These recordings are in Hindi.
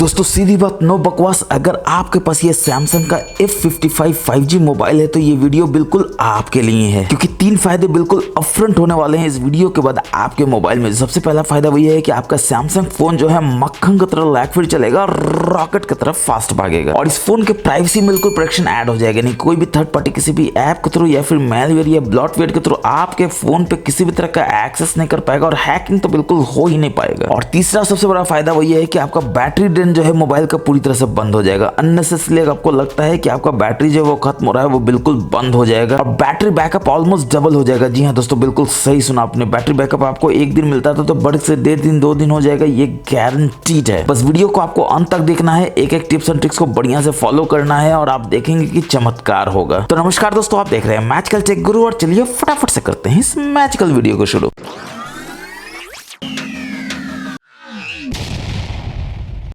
दोस्तों सीधी बात, नो बकवास, अगर आपके पास ये सैमसंग का F55 5G मोबाइल है तो ये वीडियो बिल्कुल आपके लिए है, क्योंकि 3 फायदे बिल्कुल अपफ्रंट होने वाले हैं इस वीडियो के बाद आपके मोबाइल में। सबसे पहला फायदा वही है कि आपका सैमसंग फोन जो है मक्खन की तरह लैग फ्री चलेगा, रॉकेट की तरफ फास्ट भागेगा, और इस फोन के प्राइवेसी में बिल्कुल प्रोटेक्शन ऐड हो जाएगा। नहीं कोई भी थर्ड पार्टी किसी भी ऐप के थ्रू या फिर मेलवेयर या ब्लॉटवेयर के थ्रू आपके फोन पे किसी भी तरह का एक्सेस नहीं कर पाएगा, और हैकिंग तो बिल्कुल हो ही नहीं पाएगा। और तीसरा सबसे बड़ा फायदा वही है कि आपका बैटरी ड्रेन जो है मोबाइल का पूरी तरह से बंद हो जाएगा। अननेसेसरली आपको लगता है कि आपका बैटरी जो है वो खत्म हो रहा है, वो बिल्कुल बंद हो जाएगा और बैटरी बैकअप ऑलमोस्ट डबल हो जाएगा। जी हाँ दोस्तों, बिल्कुल सही सुना आपने। बैटरी बैकअप आपको 1 दिन मिलता था तो बढ़ से 1.5 दिन 2 दिन हो जाएगा, ये गारंटीड है। बस वीडियो को आपको अंत तक देखना है, एक टिप्स एंड ट्रिक्स को बढ़िया से फॉलो करना है और आप देखेंगे कि चमत्कार होगा। तो नमस्कार दोस्तों, आप देख रहे हैं मैजिकल टेक गुरु और चलिए फटाफट से करते हैं इस मैजिकल वीडियो को शुरू।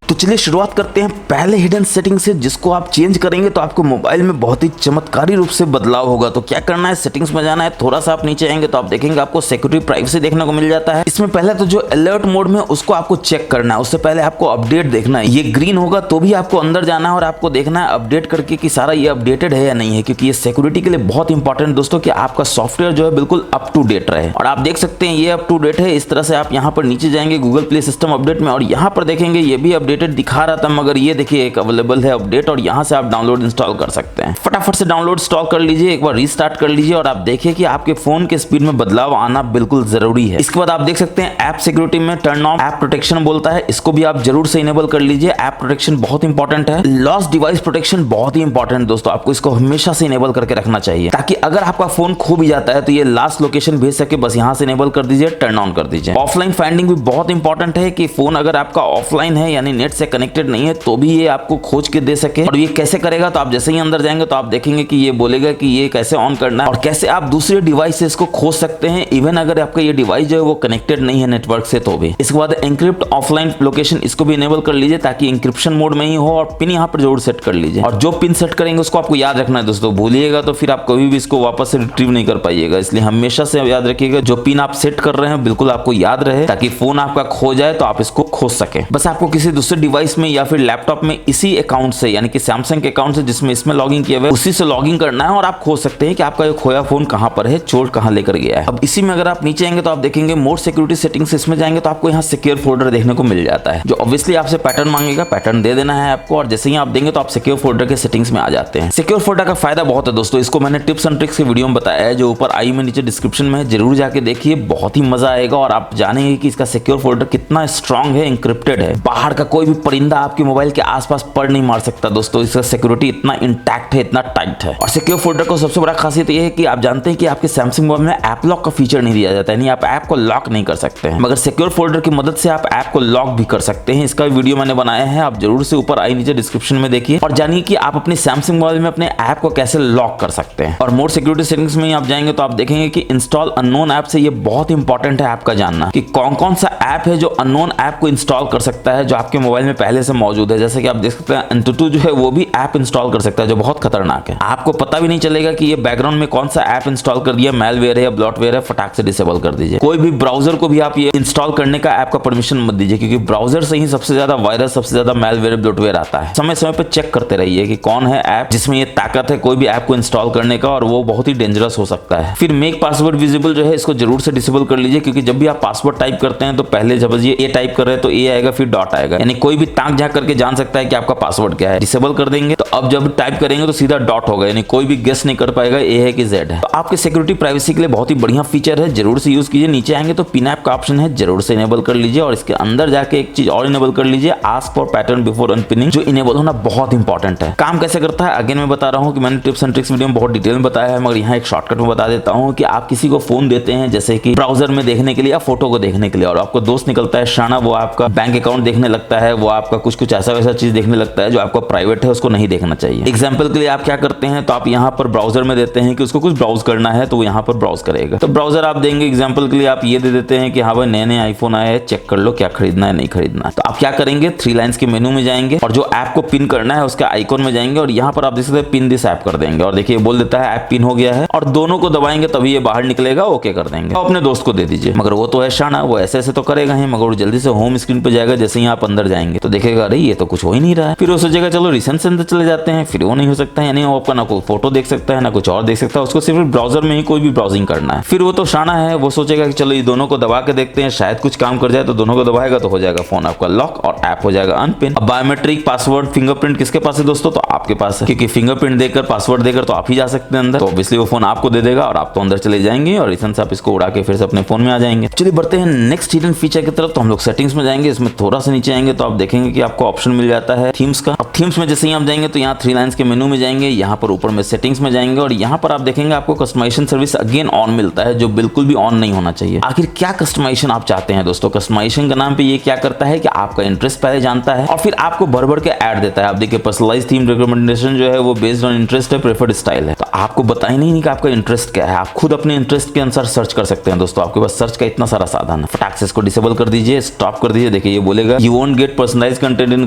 तो चलिए शुरुआत करते हैं पहले हिडन सेटिंग से, जिसको आप चेंज करेंगे तो आपको मोबाइल में बहुत ही चमत्कारी रूप से बदलाव होगा। तो क्या करना है, सेटिंग्स में जाना है, थोड़ा सा आप नीचे आएंगे तो आप देखेंगे आपको सिक्योरिटी प्राइवेसी देखने को मिल जाता है। इसमें पहले तो जो अलर्ट मोड में उसको आपको चेक करना है, उससे पहले आपको अपडेट देखना है। ये ग्रीन होगा तो भी आपको अंदर जाना है और आपको देखना है अपडेट करके कि सारा ये अपडेटेड है या नहीं है, क्योंकि ये सिक्योरिटी के लिए बहुत इंपॉर्टेंट दोस्तों कि आपका सॉफ्टवेयर जो है बिल्कुल अप टू डेट रहे। और आप देख सकते हैं ये अप टू डेट है। इस तरह से आप यहाँ पर नीचे जाएंगे गूगल प्ले सिस्टम अपडेट में और यहाँ पर देखेंगे ये भी अपडेटेड दिखा रहा था, मगर ये देखिए एक अवेलेबल है अपडेट और यहाँ से आप डाउनलोड इंस्टॉल कर सकते हैं। फटाफट से डाउनलोड इंस्टॉल कर लीजिए, एक बार रीस्टार्ट कर लीजिए और आप देखिए कि आपके फोन के स्पीड में बदलाव आना बिल्कुल जरूरी है। इसके बाद आप देख सकते हैं ऐप सिक्योरिटी में टर्न ऑफ ऐप प्रोटेक्शन बोलता है, इसको भी आप जरूर से इनेबल कर लीजिए। ऐप प्रोटेक्शन बहुत इंपॉर्टेंट है। लॉस्ट डिवाइस प्रोटेक्शन बहुत ही इंपॉर्टेंट दोस्तों, आपको इसको हमेशा से इनेबल करके रखना चाहिए, ताकि अगर आपका फोन खो भी जाता है तो ये लास्ट लोकेशन भेज सके, बस यहाँ से इनेबल कर दीजिए, टर्न ऑन कर दीजिए। ऑफलाइन फाइंडिंग भी बहुत इंपॉर्टेंट है कि फोन अगर आपका ऑफलाइन है यानी नेट से कनेक्टेड नहीं है तो भी ये आपको खोज के दे सके। और ये कैसे करेगा, तो आप जैसे ही अंदर जाएंगे तो आप देखेंगे कि ये बोलेगा कि ये कैसे ऑन करना है और कैसे आप दूसरे डिवाइस से इसको खोज सकते हैं, इवन अगर आपका ये डिवाइस जो है वो कनेक्टेड नहीं है नेटवर्क से तो भी। इसके बाद एनक्रिप्ट ऑफलाइन लोकेशन, इसको भी इनेबल कर लीजिए ताकि इंक्रिप्शन मोड में ही हो, और पिन यहाँ पर जरूर सेट कर लीजिए। और जो पिन सेट करेंगे उसको आपको याद रखना है दोस्तों, भूलिएगा तो फिर आप कभी भी इसको वापस से रिट्रीव नहीं कर पाइएगा, इसलिए हमेशा से याद रखिएगा जो पिन आप सेट कर रहे हैं बिल्कुल आपको याद रहे, ताकि फोन आपका खो जाए तो आप इसको खोज सके। बस आपको किसी दूसरे डिवाइस में या फिर लैपटॉप में इसी अकाउंट से यानी कि सैमसंग के अकाउंट से जिसमें इसमें लॉगिन किया हुआ है उसी से लॉगिन करना है और आप खोज सकते हैं कि आपका ये खोया फोन कहां पर है, चोर कहां लेकर गया है। अब इसी में अगर आप नीचे आएंगे तो आप देखेंगे मोर सिक्योरिटी सेटिंग्स, इसमें जाएंगे तो आपको यहाँ सिक्योर फोल्डर देखने को मिल जाता है, जो ऑब्वियसली आपसे पैटर्न मांगेगा, पैटर्न दे देना है आपको, और जैसे ही आप देंगे तो आप सिक्योर फोल्डर के सेटिंग्स में आ जाते हैं। सिक्योर फोल्डर का फायदा बहुत है दोस्तों, इसको मैंने टिप्स एंड ट्रिक्स के वीडियो में बताया है, जो ऊपर आई में नीचे डिस्क्रिप्शन में है, जरूर जाके देखिए, बहुत ही मजा आएगा और आप जानेंगे कि इसका सिक्योर फोल्डर कितना स्ट्रॉन्ग है, इंक्रिप्टेड है, बाहर का कोई भी परिंदा आपके मोबाइल के आसपास पड़ नहीं मार सकता दोस्तों। इसका सिक्योरिटी इतना इंटैक्ट है, इतना टाइट है। और सिक्योर फोल्डर को सबसे बड़ा खासियत यह है कि आप जानते हैं कि आपके सैमसंग मोबाइल में ऐप लॉक का फीचर नहीं दिया जाता है, यानी आप ऐप को लॉक नहीं कर सकते हैं, मगर सिक्योर फोल्डर की मदद से आप ऐप को लॉक भी कर सकते हैं। इसका वीडियो मैंने बनाया है, आप जरूर से ऊपर आई नीचे डिस्क्रिप्शन में देखिए और जानिए कि आप अपने सैमसंग मोबाइल में अपने ऐप को कैसे लॉक कर सकते हैं। और मोर सिक्योरिटी सेटिंग्स में आप जाएंगे तो आप देखेंगे कि इंस्टॉल अननोन ऐप से, ये बहुत इंपॉर्टेंट है आपका जानना कि कौन कौन सा ऐप है जो अननोन ऐप को इंस्टॉल कर सकता है, जो आपके मोबाइल में पहले से मौजूद है। जैसे कि आप देख सकते हैं Antutu जो है वो भी ऐप इंस्टॉल कर सकता है, जो बहुत खतरनाक है, आपको पता भी नहीं चलेगा कि ये बैकग्राउंड में कौन सा ऐप इंस्टॉल कर दिया, मेलवेयर है या ब्लॉटवेयर है, फटाक से डिसेबल कर दीजिए। कोई भी ब्राउजर को भी आप ये इंस्टॉल करने का ऐप का परमिशन मत दीजिए, क्योंकि ब्राउजर से ही सबसे ज्यादा वायरस, सबसे ज्यादा मेलवेयर, ब्लॉटवेयर आता है। समय समय पर चेक करते रहिए कि कौन है ऐप जिसमें ये ताकत है कोई भी ऐप को इंस्टॉल करने का, और वो बहुत ही डेंजरस हो सकता है। फिर मेक पासवर्ड विजिबल जो है इसको जरूर से डिसेबल कर लीजिए, क्योंकि जब भी आप पासवर्ड टाइप करते हैं तो पहले जब ये ए टाइप कर रहे हैं तो ए आएगा फिर डॉट आएगा, यानी कोई भी ताक झांक करके जान सकता है कि आपका पासवर्ड क्या है। डिसेबल कर देंगे तो अब जब टाइप करेंगे तो सीधा डॉट होगा, यानी कोई भी गेस नहीं कर पाएगा ए है कि जेड है। तो आपके सिक्योरिटी प्राइवेसी के लिए बहुत ही बढ़िया फीचर है, जरूर से यूज कीजिए। नीचे आएंगे तो पिन ऐप का ऑप्शन है, जरूर से इनेबल कर लीजिए और इसके अंदर जाके एक चीज और इनेबल कर लीजिए, ask for pattern before unpinning, जो इनेबल होना बहुत इंपॉर्टेंट है। काम कैसे करता है अगेन मैं बता रहा हूँ कि मैंने टिप्स एंड ट्रिक्स वीडियो में बहुत डिटेल में बताया है, मगर यहाँ एक शॉर्टकट में बता देता हूँ कि आप किसी को फोन देते हैं जैसे कि ब्राउजर में देखने के लिए या फोटो को देखने के लिए, और आपको दोस्त निकलता है शाना, वो आपका बैंक अकाउंट देखने लगता है, वो आपका कुछ ऐसा वैसा चीज देखने लगता है जो आपका प्राइवेट है, उसको नहीं देखना चाहिए। एग्जाम्पल के लिए आप क्या करते हैं, तो आप यहाँ पर ब्राउजर में देते हैं कि उसको कुछ ब्राउज करना है तो वो यहाँ पर ब्राउज करेगा, तो ब्राउजर आप देंगे। एग्जाम्पल के लिए आप ये दे देते हैं कि हाँ भाई नए आईफोन आए हैं, चेक कर लो क्या खरीदना है नहीं खरीदना। तो आप क्या करेंगे, 3 लाइन्स के मेनू में जाएंगे और जो ऐप को पिन करना है उसका आइकॉन में जाएंगे और यहाँ पर आप देख सकते हैं पिन दिस ऐप कर देंगे, और देखिए बोल देता है ऐप पिन हो गया है, और दोनों को दबाएंगे तभी ये बाहर निकलेगा, ओके कर देंगे। तो अपने दोस्त को दे दीजिए, मगर वो तो है शाना, वो ऐसे तो करेगा ही, मगर वो जल्दी से होम स्क्रीन पे जाएगा जैसे ही आप अंदर जाएंगे। जाएंगे तो देखेगा अरे ये तो कुछ हो ही नहीं रहा है। फिर वो सोचेगा चलो रिसेंट से अंदर चले जाते हैं, फिर वो नहीं हो सकता है, यानी वो आपका ना कोई फोटो देख सकता है ना कुछ और देख सकता है, उसको सिर्फ ब्राउजर में ही कोई भी ब्राउजिंग करना है। फिर वो तो शाना है, वो सोचेगा कि चलो ये दोनों को दबा के देखते हैं, शायद कुछ काम कर जाए, तो दोनों को दबाएगा तो हो जाएगा फोन आपका लॉक और ऐप हो जाएगा अनपिन। अब बायोमेट्रिक पासवर्ड फिंगरप्रिंट किसके पास है दोस्तों, तो आपके पास है, क्योंकि फिंगरप्रिंट देकर पासवर्ड देकर तो आप ही जा सकते हैं अंदर, तो ऑब्वियसली वो फोन आपको दे देगा और आप तो अंदर चले जाएंगे और रिसेंट से आप इसको उड़ा के फिर से अपने फोन में आ जाएंगे। चलिए बढ़ते हैं नेक्स्ट हिडन फीचर की तरफ। तो हम लोग सेटिंग्स में जाएंगे, इसमें थोड़ा सा नीचे आएंगे तो आप देखेंगे कि आपको ऑप्शन मिल जाता है थीम्स का। अब थीम्स में जैसे ही आप जाएंगे तो यहाँ 3 लाइन्स के मेनू में जाएंगे, यहाँ पर ऊपर में सेटिंग्स में जाएंगे और यहाँ पर आप देखेंगे आपको कस्टमाइजेशन सर्विस अगेन ऑन मिलता है, जो बिल्कुल भी ऑन नहीं होना चाहिए। आखिर क्या कस्टमाइजेशन आप चाहते हैं दोस्तों? कस्टमाइजेशन के नाम पे ये क्या करता है कि आपका इंटरेस्ट पहले जानता है और फिर आपको भर भर के ऐड देता है। आप देखिए पर्सनलाइज्ड थीम रिकमेंडेशन जो है वो बेस्ड ऑन इंटरेस्ट है, प्रेफर्ड स्टाइल है, तो आपको बता ही नहीं कि आपका इंटरेस्ट क्या है, आप खुद अपने इंटरेस्ट के अनुसार सर्च कर सकते हैं दोस्तों। आपके पास सर्च का इतना सारा साधन है। फटाक से इसको डिसेबल कर दीजिए, स्टॉप कर दीजिए। देखिए ये बोलेगा you won't get personalised content in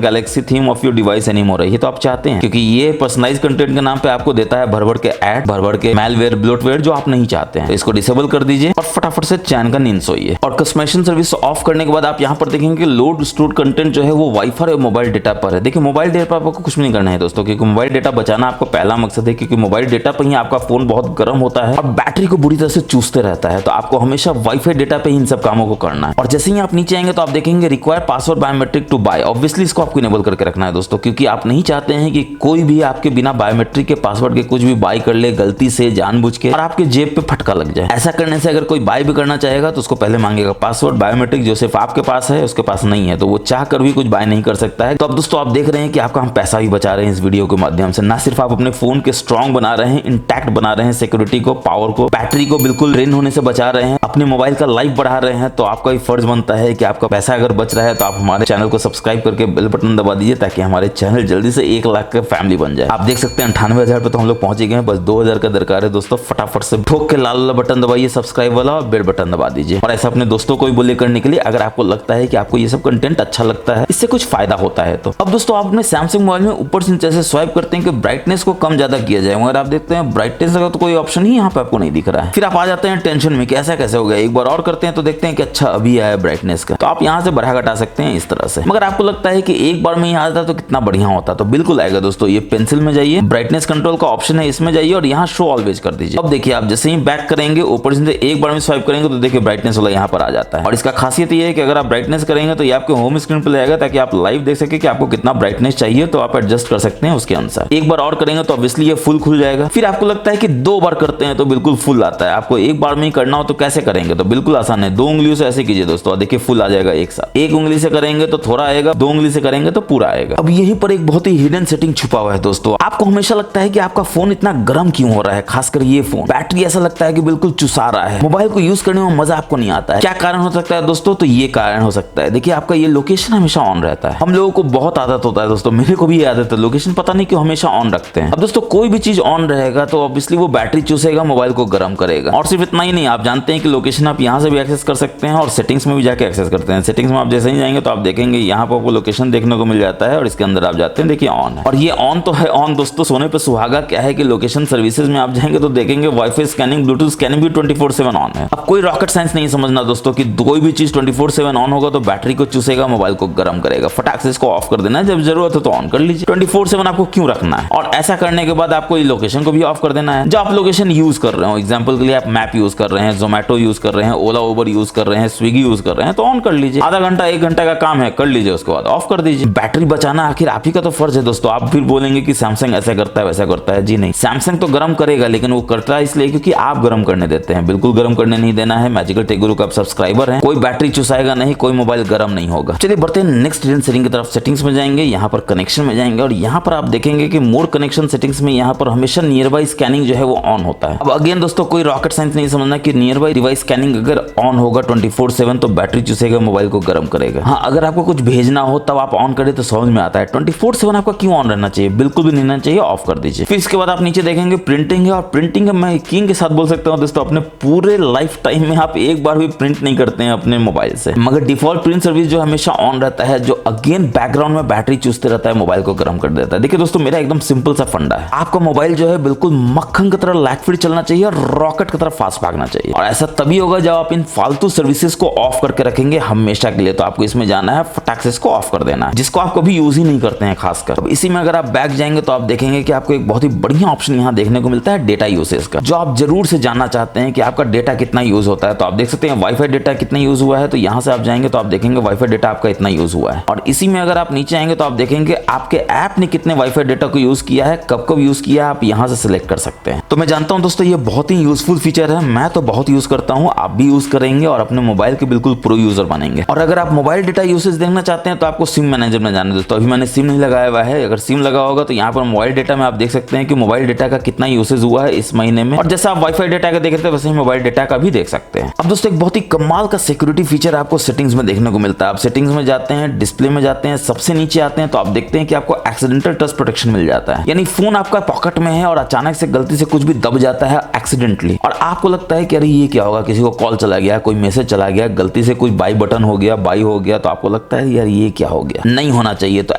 Galaxy theme of your device anymore. ये तो आप चाहते हैं, क्योंकि ये पर्सनलाइज्ड कंटेंट के नाम पे आपको देता है भर भर के ऐड, भर भर के मैलवेयर ब्लोटवेयर जो आप नहीं चाहते हैं। तो इसको डिसेबल कर दीजिए और फटाफट से चैन का नींद सोइए। और कस्टमाइजेशन सर्विस ऑफ करने के बाद आप यहाँ पर देखेंगे लोड स्टोर्ड कंटेंट जो है वो वाईफाई और मोबाइल डेटा पर है। देखिए मोबाइल डेटा पर आपको कुछ नहीं करना है दोस्तों, क्योंकि मोबाइल डेटा बचाना आपका पहला मकसद है, क्योंकि मोबाइल डेटा पर ही आपका फोन बहुत गर्म होता है और बैटरी को बुरी तरह से चूसते रहता है। तो आपको हमेशा वाईफाई डेटा पे ही इन सब कामों को करना है। और जैसे ही आप नीचे आएंगे तो आप देखेंगे require password biometric to buy. Obviously इसको आपको इनेबल करके रखना है दोस्तों, क्योंकि आप नहीं चाहते हैं कि कोई भी आपके बिना बायोमेट्रिक के पासवर्ड के कुछ भी बाय कर ले गलती से जानबूझ के और आपके जेब पे फटका लग जाए। ऐसा करने से अगर कोई बाय भी करना चाहेगा तो उसको पहले मांगेगा पासवर्ड बायोमेट्रिक, जो सिर्फ आपके पास है उसके पास नहीं है, तो वो चाह कर भी कुछ बाय नहीं कर सकता है। तो अब दोस्तों आप देख रहे हैं कि आपका हम पैसा भी बचा रहे हैं इस वीडियो के माध्यम से। ना सिर्फ आप अपने फोन के स्ट्रॉन्ग बना रहे हैं, इंटैक्ट बना रहे हैं, सिक्योरिटी को, पावर को, बैटरी को बिल्कुल ड्रेन होने से बचा रहे हैं, अपने मोबाइल का लाइफ बढ़ा रहे हैं। तो आपका भी फर्ज बनता है कि आपका पैसा अगर बच रहा है तो आप हमारे चैनल को सब्सक्राइब करके बेल बटन दबा दीजिए, ताकि हमारे चैनल जल्दी से 1 लाख का फैमिली बन जाए। आप देख सकते हैं 98,000 पे तो हम लोग पहुंच गए हैं, बस 2,000 का दरकार है दोस्तों। फटाफट से ठोक के लाल वाला बटन दबाइए सब्सक्राइब वाला और बेल बटन दबा दीजिए। और ऐसा अपने दोस्तों को भी बोले करने के लिए, अगर आपको लगता है कि आपको ये सब कंटेंट अच्छा लगता है, इससे कुछ फायदा होता है। तो अब दोस्तों आप अपने सैमसंग मोबाइल में ऊपर से नीचे से स्वाइप करते हैं कि ब्राइटनेस को कम ज्यादा किया जाए, मगर आप देखते हैं ब्राइटनेस का तो कोई ऑप्शन ही यहाँ पे आपको नहीं दिख रहा है। फिर आप आ जाते हैं टेंशन में कि ऐसा कैसे हो गया। एक बार और करते हैं तो देखते हैं कि अच्छा अभी आया ब्राइटनेस का, तो आप यहाँ से बढ़ा घटा सकते हैं इस तरह से। मगर आपको लगता है कि एक बार में ही आ जाता तो कितना बढ़िया होता, तो बिल्कुल आएगा दोस्तों। ये पेंसिल में जाइए, ब्राइटनेस कंट्रोल का ऑप्शन है, इसमें जाइए और यहाँ शो ऑलवेज कर दीजिए। अब देखिए आप जैसे ही बैक करेंगे ऊपर से एक बार में स्वाइप करेंगे तो देखिए ब्राइटनेस वाला यहाँ पर आ जाता है। और इसका खासियत ये है कि अगर आप ब्राइटनेस करेंगे तो ये आपके होम स्क्रीन पर ले आएगा, ताकि आप लाइव देख सके कि आपको कितना ब्राइटनेस चाहिए, तो आप एडजस्ट कर सकते हैं उसके अनुसार। एक बार और करेंगे तो ऑब्वियसली ये फुल खुल जाएगा। फिर आपको लगता है कि 2 बार करते हैं तो बिल्कुल फुल आता है, आपको एक बार में ही करना हो तो कैसे करेंगे, तो बिल्कुल आसान है। 2 उंगलियों से ऐसे कीजिए दोस्तों, देखिए फुल आ जाएगा एक साथ। 1 उंगली से करेंगे तो थोड़ा आएगा, 2 उंगली से करेंगे तो पूरा आएगा। अब यहीं पर एक बहुत ही हिडन सेटिंग छुपा हुआ है दोस्तों। आपको हमेशा लगता है कि आपका फोन इतना गर्म क्यों हो रहा है, खासकर ये फोन बैटरी ऐसा लगता है कि बिल्कुल चुसा रहा है, मोबाइल को यूज करने में मजा आपको नहीं आता है। क्या कारण हो सकता है दोस्तों? तो ये कारण हो सकता है, देखिए आपका ये लोकेशन हमेशा ऑन रहता है। हम लोगों को बहुत आदत होता है दोस्तों, मेरे को भी आदत है, लोकेशन पता नहीं क्यों हमेशा ऑन रखते हैं। अब दोस्तों कोई भी चीज ऑन रहेगा तो ऑब्वियसली वो बैटरी चूसेगा, मोबाइल को गर्म करेगा। और सिर्फ इतना ही नहीं, आप जानते हैं कि लोकेशन आप यहाँ से भी एक्सेस कर सकते हैं और सेटिंग्स में भी जाके एक्सेस करते हैं। सेटिंग्स में आप जैसे ही जाएंगे तो आप देखेंगे यहाँ पर आपको लोकेशन देखने को मिल जाता है और इसके अंदर आप जाते हैं, देखिए ऑन है। और ये ऑन तो है ऑन दोस्तों, सोने पे सुहागा। क्या है कि लोकेशन सर्विसेज में आप जाएंगे तो देखेंगे वाईफाई स्कैनिंग, ब्लूटूथ स्कैनिंग भी 24/7 ऑन है। अब कोई रॉकेट साइंस नहीं समझना दोस्तों कि कोई भी चीज 24/7 ऑन होगा तो बैटरी को चूसेगा, मोबाइल को गर्म करेगा। फटाक से इसको ऑफ कर देना है, जब जरूरत है तो ऑन कर लीजिए। 24/7 आपको क्यों रखना है? और ऐसा करने के बाद आपको लोकेशन को भी ऑफ कर देना है। जब आप लोकेशन यूज कर रहे हो, एग्जांपल के लिए आप मैप यूज कर रहे हैं, जोमेटो यूज कर रहे हैं, ओला उबर यूज कर रहे हैं, स्विगी यूज कर रहे हैं, तो ऑन कर लीजिए। आधा घंटा 1 घंटा का काम है, कर लीजिए, उसके बाद ऑफ कर दीजिए। बैटरी बचाना आखिर आप ही का तो फर्ज है दोस्तों। आप फिर बोलेंगे कि सैमसंग ऐसा करता है वैसा करता है। जी नहीं, सैमसंग तो गर्म करेगा, लेकिन वो करता है इसलिए क्योंकि आप गर्म करने देते हैं। बिल्कुल गर्म करने नहीं देना है। मैजिकल टेक गुरु का आप सब्सक्राइबर हैं, कोई बैटरी चुसाएगा नहीं, कोई मोबाइल गर्म नहीं होगा। चलिए बढ़ते हैं नेक्स्ट हिडन सेटिंग की तरफ। सेटिंग्स में जाएंगे, यहाँ पर कनेक्शन में जाएंगे और यहाँ पर आप देखेंगे कि मोर कनेक्शन सेटिंग्स में यहाँ पर हमेशा नियर बाय स्कैनिंग जो है वो ऑन होता है। अब अगेन दोस्तों कोई रॉकेट साइंस नहीं समझना कि नियर बाय डिवाइस स्कैनिंग अगर ऑन होगा 24/7 तो बैटरी चूसेगा, मोबाइल को गर्म करेगा। हाँ, अगर आपको कुछ भेजना हो तब आप ऑन करें तो समझ में आता है। 24/7 आपका क्यों ऑन रहना चाहिए? बिल्कुल भी नहीं रहना चाहिए, ऑफ कर दीजिए। फिर इसके बाद आप नीचे देखेंगे प्रिंटिंग है, और प्रिंटिंग मैं किंग के साथ बोल सकता हूँ दोस्तों, अपने पूरे लाइफ टाइम में आप एक बार भी प्रिंट नहीं करते हैं अपने मोबाइल से, मगर डिफॉल्ट प्रिंट सर्विस जो हमेशा ऑन रहता है, जो अगेन बैकग्राउंड में बैटरी चूसते रहता है, मोबाइल को गर्म कर देता है। देखिए दोस्तों मेरा एकदम सिंपल सा फंडा है, आपका मोबाइल जो है बिल्कुल मक्खन की तरह लाइट फीड चलना चाहिए और रॉकेट की तरह फास्ट भागना चाहिए। और ऐसा तभी होगा जब आप इन फालतू सर्विसेज को ऑफ करके रखेंगे हमेशा के लिए। तो आपको इसमें जाना है, फटाक एक्सेस को ऑफ कर देना है, जिसको आप कभी यूज ही नहीं करते हैं खासकर। अब इसी में अगर आप बैक जाएंगे तो आप देखेंगे कि आपको एक बहुत ही बढ़िया ऑप्शन यहाँ देखने को मिलता है डेटा यूसेज का, जो आप जरूर से जानना चाहते हैं कि आपका डेटा कितना यूज होता है। तो आप देख सकते हैं वाईफाई डेटा कितना यूज हुआ है, तो यहाँ से आप जाएंगे तो आप देखेंगे वाईफाई डेटा आपका इतना यूज हुआ है। और इसी में अगर आप नीचे आएंगे तो आप देखेंगे आपके ऐप ने कितने वाईफाई डेटा को यूज किया है, कब कब यूज किया है, आप यहाँ से सिलेक्ट कर सकते हैं। तो मैं जानता हूँ दोस्तों ये बहुत ही यूजफुल फीचर है, मैं तो बहुत यूज करता हूँ, आप भी यूज करेंगे और अपने मोबाइल के बिल्कुल प्रो यूजर बनेंगे। और अगर आप मोबाइल डेटा यूसेज देखना चाहते हैं तो आपको सिम मैनेजर में जाना है दोस्तों। अभी मैंने सिम नहीं लगाया हुआ है, अगर सिम लगा होगा तो यहाँ पर मोबाइल डेटा में आप देख सकते हैं कि मोबाइल डेटा का कितना यूसेज हुआ है इस महीने में, और जैसा आप वाईफाई डेटा का देख रहे थे वैसे ही मोबाइल डेटा का भी देख सकते हैं। अब दोस्तों एक बहुत ही कमाल का सिक्योरिटी फीचर आपको सेटिंग्स में देखने को मिलता है। आप सेटिंग्स में जाते हैं, डिस्प्ले में जाते हैं, सबसे नीचे आते हैं तो आप देखते हैं कि आपको एक्सीडेंटल टच प्रोटेक्शन मिल जाता है। यानी फोन आपका पॉकेट में है और अचानक से गलती से कुछ भी दब जाता है एक्सीडेंटली, और आपको लगता है कि अरे ये क्या होगा, किसी को कॉल चला गया, कोई मैसेज चला गया, गलती से कोई बाई बटन हो गया, बाई हो गया, तो आपको लगता है यार ये क्या हो गया, नहीं होना चाहिए। तो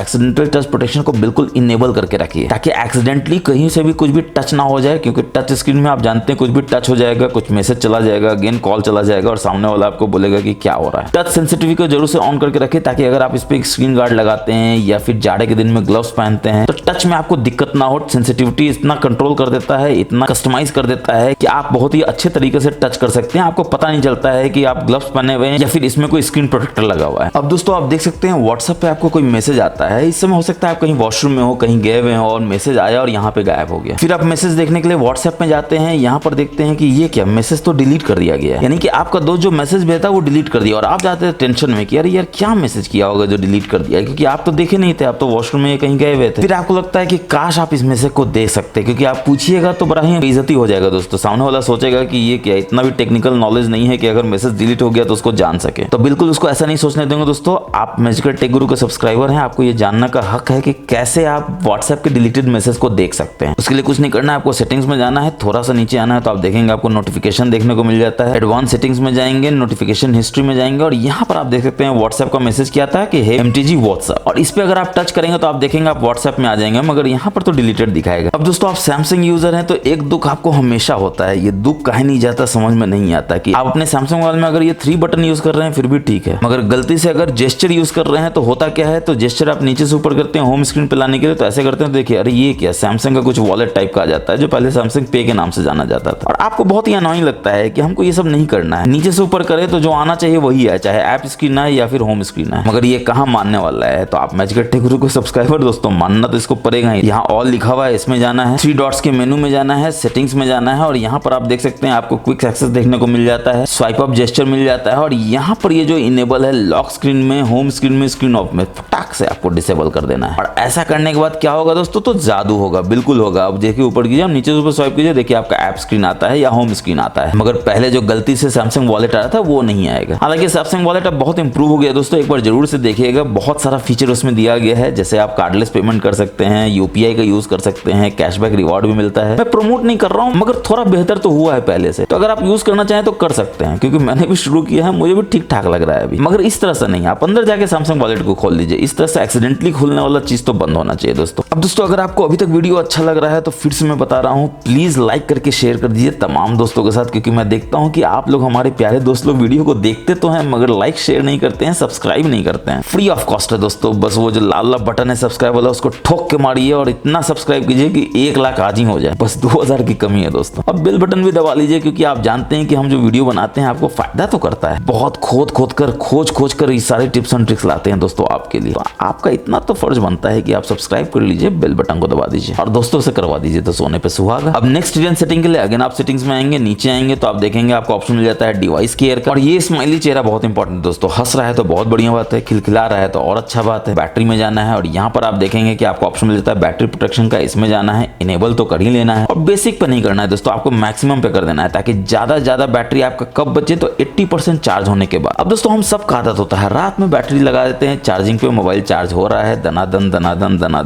एक्सीडेंटल टच प्रोटेक्शन को बिल्कुल इनेबल करके रखिए ताकि एक्सीडेंटली कहीं से भी कुछ भी टच ना हो जाए, क्योंकि टच स्क्रीन में आप जानते हैं कुछ भी टच हो जाएगा, कुछ मैसेज चला जाएगा, अगेन कॉल चला जाएगा और सामने वाला आपको बोलेगा कि क्या हो रहा है। टच सेंसिटिविटी को जरूर से ऑन करके रखिए ताकि अगर आप इस पे स्क्रीन गार्ड लगाते हैं या फिर जाड़े के दिन में ग्लव्स पहनते हैं तो टच में आपको दिक्कत ना हो। सेंसिटिविटी इतना कंट्रोल कर देता है, इतना कस्टमाइज कर देता है कि आप बहुत ही अच्छे तरीके से टच कर सकते हैं, आपको पता नहीं चलता है कि आप ग्लव्स पहने हुए हैं या फिर इसमें कोई स्क्रीन प्रोटेक्टर लगा हुआ है। अब दोस्तों आप देख सकते हैं व्हाट्सएप पे आपको कोई मैसेज आता है, इस समय हो सकता है आप कहीं वॉशरूम में हो, कहीं गए हुए हो और मैसेज आया और यहाँ पे गायब हो गया। फिर आप मैसेज देखने के लिए व्हाट्सएप में जाते हैं, यहाँ पर देखते हैं कि ये क्या मैसेज तो डिलीट कर दिया गया है, यानी कि आपका दोस्त जो मैसेज भेजा वो डिलीट कर दिया, और आप जाते हैं टेंशन में कि यार क्या मैसेज किया होगा जो डिलीट कर दिया, क्योंकि आप तो देखे नहीं थे, आप तो वॉशरूम में कहीं गए हुए थे। फिर आपको लगता है कि काश आप इस मैसेज को देख सकते, क्योंकि आप पूछिएगा तो बड़ा ही बेइज्जती हो जाएगा दोस्तों, सामने वाला सोचेगा कि ये क्या, इतना भी टेक्निकल नॉलेज नहीं है कि अगर मैसेज डिलीट हो गया तो उसको जान सके। तो बिल्कुल उसको ऐसा नहीं सोचने देंगे दोस्तों। आप मैजिकल टेक गुरु के सब्सक्राइबर हैं, आपको ये जानना का हक है कि कैसे आप व्हाट्सएप के डिलीटेड मैसेज को देख सकते हैं। उसके लिए कुछ नहीं करना है, आपको सेटिंग्स में जाना है, थोड़ा सा नीचे आना है तो आप देखेंगे आपको नोटिफिकेशन देखने को मिल जाता है। एडवांस सेटिंग्स में जाएंगे, नोटिफिकेशन हिस्ट्री में जाएंगे और यहाँ पर आप देख सकते हैं व्हाट्सएप का मैसेज क्या था कि हे MTG व्हाट्सएप, और इस पे अगर आप टच करेंगे तो आप देखेंगे आप व्हाट्सएप में आ जाएंगे, मगर यहाँ पर तो डिलीटेड दिखाएगा। अब दोस्तों आप सैमसंग यूजर हैं तो एक दुख आपको हमेशा होता है, ये दुख काहे नहीं जाता समझ में नहीं आता कि आप अपने सैमसंग मोबाइल में अगर ये 3 बटन यूज कर रहे हैं फिर भी ठीक है, मगर गलती से अगर जेस्चर यूज कर रहे हैं तो होता क्या है, तो जेस्चर आप नीचे से ऊपर करते हैं होम स्क्रीन पे लाने के लिए, तो ऐसे करते हैं तो देखिए अरे ये क्या, सैमसंग का कुछ वॉलेट टाइप का आ जाता है जो पहले सैमसंग पे के नाम से जाना जाता था, और आपको बहुत ही अनोइंग लगता है कि हमको ये सब नहीं करना है, नीचे से ऊपर करे तो जो आना चाहिए वही है, चाहे ऐप स्क्रीन है या फिर होम स्क्रीन है, मगर ये कहाँ मानने वाला है। तो आप मैजिकल टेक गुरु को सब्सक्राइबर दोस्तों मानना तो इसको पड़ेगा ही। यहाँ ऑल लिखा हुआ है, इसमें जाना है, 3 डॉट्स के मेनू में जाना है, सेटिंग्स में जाना है, और यहाँ पर आप देख सकते हैं आपको क्विक एक्सेस देखने को मिल जाता है, स्वाइप अप जेस्चर मिल जाता है, और यहाँ पर ये जो इनेबल है लॉक स्क्रीन में, होम स्क्रीन में, स्क्रीन ऑफ में फटाक से आपको डिसेबल कर देना है। और ऐसा करने के बाद क्या होगा दोस्तों, तो जादू होगा, बिल्कुल होगा। अब देखिए ऊपर कीजिए, नीचे से ऊपर स्वाइप कीजिए, देखिए आपका ऐप स्क्रीन आता है या होम स्क्रीन आता है, मगर पहले जो गलती से सैमसंग वॉलेट आया था वो नहीं आएगा। हालांकि सैमसंग वॉलेट अब बहुत इंप्रूव हो गया दोस्तों, एक बार जरूर से देखिएगा, बहुत सारा फीचर उसमें दिया गया है, जैसे आप कार्डलेस पेमेंट कर सकते हैं, UPI का यूज कर सकते हैं, कैशबैक रिवॉर्ड भी मिलता है। मैं प्रमोट नहीं कर रहा हूँ, मगर थोड़ा बेहतर तो हुआ है पहले से, तो अगर आप यूज करना चाहें तो कर सकते हैं, क्योंकि मैंने भी शुरू किया है, मुझे भी ठीक ठाक लग रहा है अभी, मगर इस तरह से नहीं। आप अंदर जाके सैमसंग वॉलेट को खोल लीजिए, इस तरह से एक्सीडेंटली खुलने वाला चीज तो बंद होना चाहिए दोस्तों। अब दोस्तों अगर आपको अभी तक वीडियो अच्छा लग रहा है तो फिर से मैं बता रहा हूँ, प्लीज लाइक करके शेयर कर दीजिए तमाम दोस्तों के साथ, क्योंकि मैं देखता हूँ कि आप लोग हमारे प्यारे दोस्त लोग वीडियो को देखते तो हैं मगर लाइक शेयर नहीं करते हैं, सब्सक्राइब नहीं करते हैं। फ्री ऑफ कॉस्ट है दोस्तों, बस वो जो लाल लाल बटन है सब्सक्राइब वाला उसको ठोक के मारिए और इतना सब्सक्राइब कीजिए कि 1 लाख आज ही हो जाए, बस 2000 की कमी है दोस्तों। अब बेल बटन भी दबा लीजिए, क्योंकि आप जानते हैं कि हम जो वीडियो बनाते हैं आपको फायदा तो करता है, बहुत खोज कर ये सारे टिप्स एंड ट्रिक्स लाते हैं दोस्तों आपके लिए, तो आपका इतना तो फर्ज बनता है कि आप सब्सक्राइब कर लीजिए, बेल बटन को दबा दीजिए और दोस्तों से करवा दीजिए, तो सोने पे सुहागा। अब नेक्स्ट हिडन सेटिंग के लिए अगेन आप सेटिंग्स में आएंगे, नीचे आएंगे तो आप देखेंगे आपको ऑप्शन मिल जाता है डिवाइस केयर का, और ये स्माइली चेहरा बहुत इंपॉर्टेंट दोस्तों, हंस रहा है तो बहुत बढ़िया बात है, खिलखिला रहा है तो और अच्छा बात है। बैटरी में जाना है और यहाँ पर आप देखेंगे कि आपको ऑप्शन मिल जाता है बैटरी प्रोटेक्शन का, इसमें जाना है, इनेबल तो कर ही लेना है, और बेसिक पे नहीं करना है दोस्तों, आपको मैक्सिमम पे कर देना है, ताकि ज्यादा बैटरी आपका कब बचे, तो 80% चार्ज होने के बाद। अब दोस्तों हम सब का आदत होता है रात में बैटरी लगा देते हैं चार्जिंग पे, मोबाइल चार्ज हो रहा है दनादन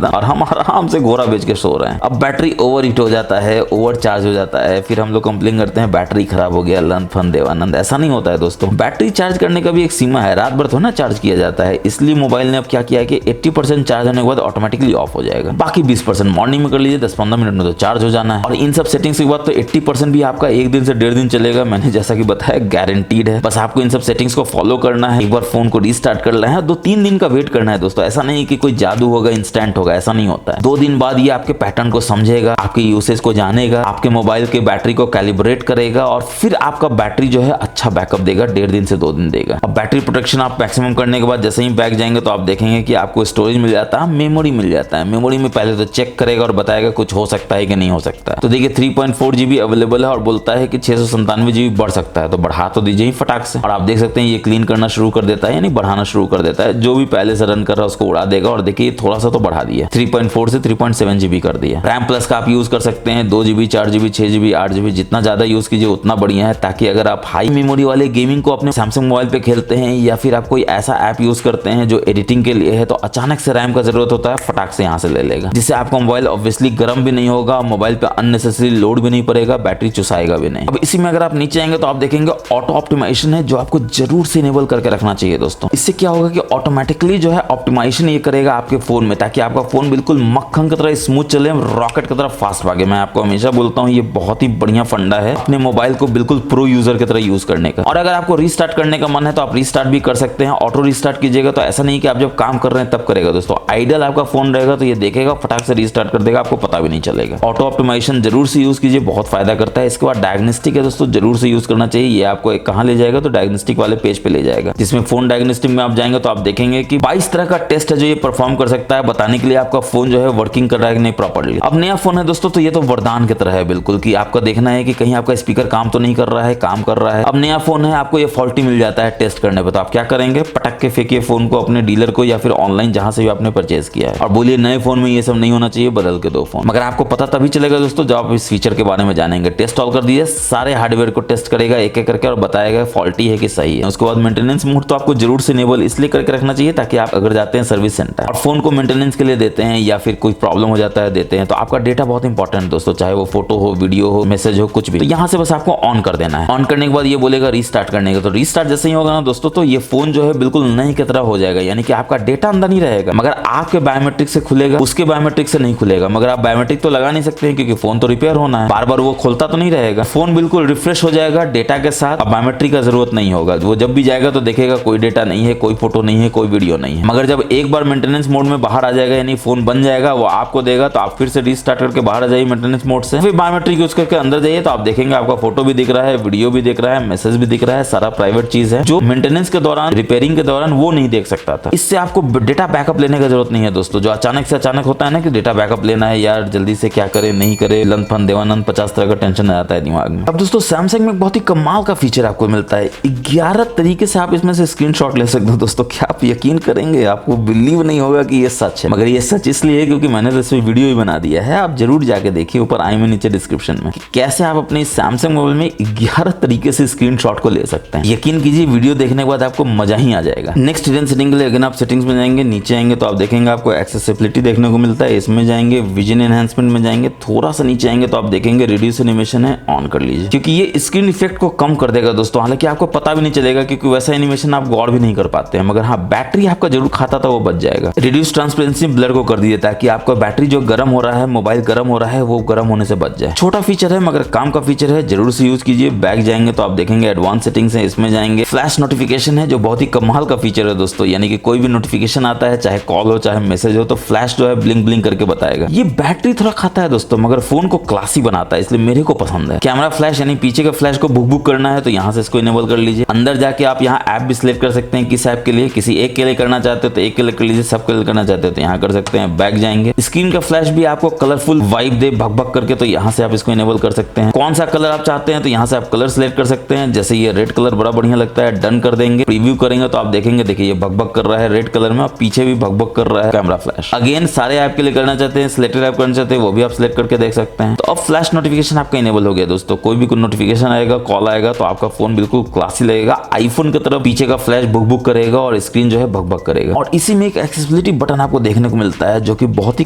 और हम आराम से घोड़ा बेच के सो रहे हैं। अब बैटरी ओवर हीट हो जाता है, ओवर चार्ज हो जाता है, फिर हम लोग कंप्लेन करते हैं बैटरी खराब हो गया, लन फन देवानंद। ऐसा नहीं होता है दोस्तों, बैटरी चार्ज करने का भी एक सीमा है, रात भर तो ना चार्ज किया जाता है, इसलिए मोबाइल ने अब क्या किया है कि 80% चार्ज होने के बाद ऑटोमेटिकली ऑफ हो जाएगा, बाकी 20% मॉर्निंग में कर लीजिए, 10-15 मिनट में तो चार्ज हो जाना है। और इन सब सेटिंग्स के बाद तो 80% भी आपका 1 दिन से 1.5 दिन चलेगा, मैंने जैसा कि बताया गारंटीड है। बस आपको इन सब सेटिंग्स को फॉलो करना है, एक बार फोन को रीस्टार्ट करना रहे हैं 2-3 दिन का वेट करना है दोस्तों। ऐसा नहीं कि कोई जादू होगा, इंस्टेंट होगा, ऐसा नहीं होता है। 2 दिन बाद ये आपके पैटर्न को समझेगा, आपके यूसेज को जानेगा, आपके मोबाइल के बैटरी को कैलिब्रेट करेगा और फिर आपका बैटरी जो है अच्छा बैकअप देगा, 1.5 दिन से 2 दिन देगा। अब बैटरी प्रोटेक्शन आप मैक्सिमम करने के बाद जैसे ही बैक जाएंगे तो आप देखेंगे कि आपको स्टोरेज मिल जाता है, मेमोरी मिल जाता है। मेमोरी में पहले तो चेक करेगा और बताएगा कुछ हो सकता है कि नहीं हो सकता है। तो देखिए 3.4 GB अवेलेबल है और बोलता है कि 697 GB बढ़ सकता है, तो बढ़ा तो दीजिए ही फटाक से। और आप देख सकते हैं ये क्लीन करना शुरू कर देता है, यानी बढ़ाना शुरू कर देता है। जो भी पहले से रन कर रहा है उसको उड़ा देगा। और देखिए थोड़ा सा तो बढ़ा दिया, 3.4 से 3.7 GB कर दिया। रैम प्लस का आप यूज कर सकते हैं, 2 GB, 4 GB, 6 GB, 8 GB, जितना ज्यादा यूज कीजिए उतना बढ़िया है। ताकि अगर आप हाई मेमोरी वाले गेमिंग को अपने सैमसंग मोबाइल पे खेलते हैं या फिर आप कोई ऐसा ऐप यूज करते हैं जो एडिटिंग के लिए है, तो अचानक से रैम का जरूरत होता है, फटाक से यहाँ से ले लेगा, जिससे आपका मोबाइल ऑब्वियसली गर्म भी नहीं होगा, मोबाइल पे अननेसेसरी लोड भी नहीं पड़ेगा, बैटरी चुसाएगा भी नहीं। अब इसी में अगर आप नीचे आएंगे तो आप देखेंगे ऑटो ऑप्टिमाइजेशन है, जो आपको जरूर से इनेबल करके रखना चाहिए दोस्तों। इससे क्या होगा कि ऑटोमेटिकली जो है ऑप्टिमाइजेशन ये करेगा आपके फोन में, ताकि आपका फोन बिल्कुल मक्खन की तरह स्मूथ चले, रॉकेट की तरह फास्ट भागे। मैं आपको हमेशा बोलता हूँ ये बहुत ही बढ़िया फंडा है अपने मोबाइल को बिल्कुल प्रो यूजर की तरह यूज करने का। और अगर आपको रीस्टार्ट करने का मन है तो आप रीस्टार्ट भी कर सकते हैं। ऑटो रीस्टार्ट कीजिएगा तो ऐसा नहीं कि आप जब काम कर रहे हैं तब करेगा दोस्तों। आइडल आपका फोन रहेगा तो ये देखेगा, फटाक से रीस्टार्ट कर देगा, आपको पता भी नहीं चलेगा। ऑटो ऑप्टिमाइजेशन जरूर से यूज कीजिए, बहुत फायदा करता है। इसके बाद डायग्नोस्टिक है दोस्तों, जरूर से यूज करना चाहिए। ये आपको कहां ले जाएगा तो डायग्नोस्टिक वाले पेज पे ले जाएगा, जिसमें फोन डायग्नोस्टिक में आप जाएंगे तो आप देखेंगे कि 22 तरह का टेस्ट है जो ये परफॉर्म कर सकता है, बताने के लिए आपका फोन जो है वर्किंग कर रहा है कि नहीं प्रॉपर्ली। अब नया फोन है दोस्तों तो ये तो वरदान की तरह है बिल्कुल, कि आपका देखना है कि कहीं आपका स्पीकर काम तो नहीं कर रहा है, काम कर रहा है। अब नया फोन है, आपको ये फॉल्टी मिल जाता है टेस्ट करने पे, तो आप क्या करेंगे, पटक के फेंकिए फोन को अपने डीलर को या फिर ऑनलाइन जहां से भी आपने परचेज किया है, और बोलिए नए फोन में ये सब नहीं होना चाहिए, बदल के दो फोन। मगर आपको पता तभी चलेगा दोस्तों जब आप इस फीचर के बारे में जानेंगे। टेस्ट ऑल कर दिए, सारे हार्डवेयर को टेस्ट करेगा एक एक करके और बताएगा फॉल्टी है कि सही है। उसके बाद मेंटेनेंस मोड तो आपको जरूर से इनेबल इसलिए करके रखना चाहिए ताकि आप अगर जाते हैं सर्विस सेंटर और फोन को मेंटेनेंस के लिए देते हैं या फिर कोई प्रॉब्लम हो जाता है देते हैं, तो आपका डेटा बहुत इंपॉर्टेंट है दोस्तों, चाहे वो फोटो हो, वीडियो हो, मैसेज हो, कुछ भी। तो यहाँ से बस आपको ऑन कर देना है। ऑन करने के बाद ये बोलेगा रीस्टार्ट करने का, तो रीस्टार्ट जैसे ही होगा ना दोस्तों तो ये फोन जो है बिल्कुल नई की तरह हो जाएगा, यानी कि आपका डेटा अंदर नहीं रहेगा, मगर आपके बायोमेट्रिक से खुलेगा, उसके बायोमेट्रिक से नहीं खुलेगा। मगर आप बायोमेट्रिक तो लगा नहीं सकते हैं क्योंकि फोन तो रिपेयर होना है, बार बार वो खोलता तो नहीं रहेगा। फोन बिल्कुल रिफ्रेश हो जाएगा डेटा के साथ, अब बायोमेट्रिक का जरूरत नहीं होगा। वो जब भी जाएगा तो देखेगा कोई डेटा नहीं है, कोई फोटो नहीं है, कोई वीडियो नहीं है। मगर जब एक बार मेंटेनेंस मोड में बाहर आ जाएगा, यानी फोन बन जाएगा, वो आपको देगा, तो आप फिर से रीस्टार्ट करके बाहर आ जाइए मेंटेनेंस मोड से, फिर बायोमेट्रिक यूज करके अंदर जाइए, तो आप देखेंगे आपका फोटो भी दिख रहा है, वीडियो भी दिख रहा है, मैसेज भी दिख रहा है, सारा प्राइवेट चीज है जो मेंटेनेंस के दौरान, रिपेयरिंग के दौरान वो नहीं देख सकता था। इससे आपको डेटा बैकअप लेने की जरूरत नहीं है दोस्तों। जो अचानक से अचानक होता है ना कि डेटा बैकअप लेना है यार, जल्दी से क्या करे नहीं करे, लन फन देवानंद 50 तरह का टेंशन आ जाता है दिमाग में। अब दोस्तों सैमसंग में बहुत ही कमाल का फीचर आपको मिलता है, 11 तरीके से आप इसमें से स्क्रीनशॉट ले सकते हो दोस्तों। क्या आप यकीन करेंगे, आपको बिलीव नहीं होगा कि ये सच है, मगर ये सच इसलिए है क्योंकि मैंने तो इसमें वीडियो ही बना दिया है। आप जरूर जाके देखिए, ऊपर आई में नीचे डिस्क्रिप्शन में, कैसे आप अपने सैमसंग मोबाइल में 11 तरीके से स्क्रीनशॉट को ले सकते हैं। यकीन कीजिए वीडियो देखने के बाद आपको मजा ही आ जाएगा। नेक्स्ट हिडन सेटिंग के लिए अगर आप सेटिंग्स में जाएंगे, नीचे आएंगे तो आप देखेंगे आपको एक्सेसिबिलिटी देखने को मिलता है, इसमें जाएंगे, विजन एनहांसमेंट में जाएंगे, थोड़ा सा नीचे आएंगे तो आप देखेंगे रिड्यूस एनिमेशन है, ऑन कर लीजिए क्योंकि ये स्क्रीन इफेक्ट को कम कर देगा दोस्तों। हालांकि आपको पता भी नहीं चलेगा क्योंकि वैसा एनिमेशन आप गौर भी नहीं कर पाते हैं, मगर हाँ बैटरी आपका जरूर खाता था वो बच जाएगा। रिड्यूस ट्रांसपेरेंसी ब्लर को कर दिए ताकि आपका बैटरी जो गर्म हो रहा है, मोबाइल गर्म हो रहा है, वो गर्म होने से बच जाए। छोटा फीचर है मगर काम का फीचर है, जरूर से यूज कीजिए। बैक जाएंगे तो आप देखेंगे एडवांस सेटिंग्स है, इसमें जाएंगे फ्लैश नोटिफिकेशन है जो बहुत ही कमाल का फीचर है दोस्तों, यानी कि कोई भी नोटिफिकेशन आता है, चाहे कॉल हो चाहे मैसेज हो, तो फ्लैश जो है ब्लिंक ब्लिंक करके बताएगा। ये बैटरी थोड़ा खाता है दोस्तों मगर फोन को क्लासी बनाता है, इसलिए मेरे को पसंद है। कैमरा फ्लैश यानी पीछे का फ्लैश को बुक बुक करना है तो यहाँ से इसको इनेबल कर लीजिए। अंदर जाके आप यहाँ ऐप भी सिलेक्ट कर सकते हैं, किस ऐप के लिए, किसी एक के लिए करना चाहते हो तो एक के लिए कर लीजिए, सब के लिए करना चाहते हो तो यहाँ कर सकते हैं। बैक जाएंगे, स्क्रीन का फ्लैश भी आपको कलरफुल वाइब दे भक भक करके, तो यहाँ से आप इसको इनेबल कर सकते हैं। कौन सा कलर आप चाहते हैं तो यहाँ से आप कलर सिलेक्ट कर सकते हैं, जैसे ये रेड कलर बड़ा बढ़िया लगता है, डन कर देंगे। प्रीव्यू करेंगे तो आप देखेंगे, देखिए ये भक भक कर रहा है रेड कलर में, और पीछे भी भक भक कर रहा है कैमरा फ्लैश। अगेन सारे ऐप के लिए करना चाहते हैं, सिलेक्टेड ऐप करना चाहते हैं वो भी आप सिलेक्ट करके देख सकते हैं। तो अब फ्लैश नोटिफिकेशन आपका इनेबल हो गया दोस्तों। कोई भी नोटिफिकेशन आएगा, कॉल आएगा तो आपका फोन बिल्कुल क्लासी लगेगा, आईफोन की तरफ पीछे का फ्लैश बुक बुक करेगा और स्क्रीन जो है भक भक करेगा। और इसी में एक एक्सेसिबिलिटी बटन आपको देखने को मिलता है जो कि बहुत ही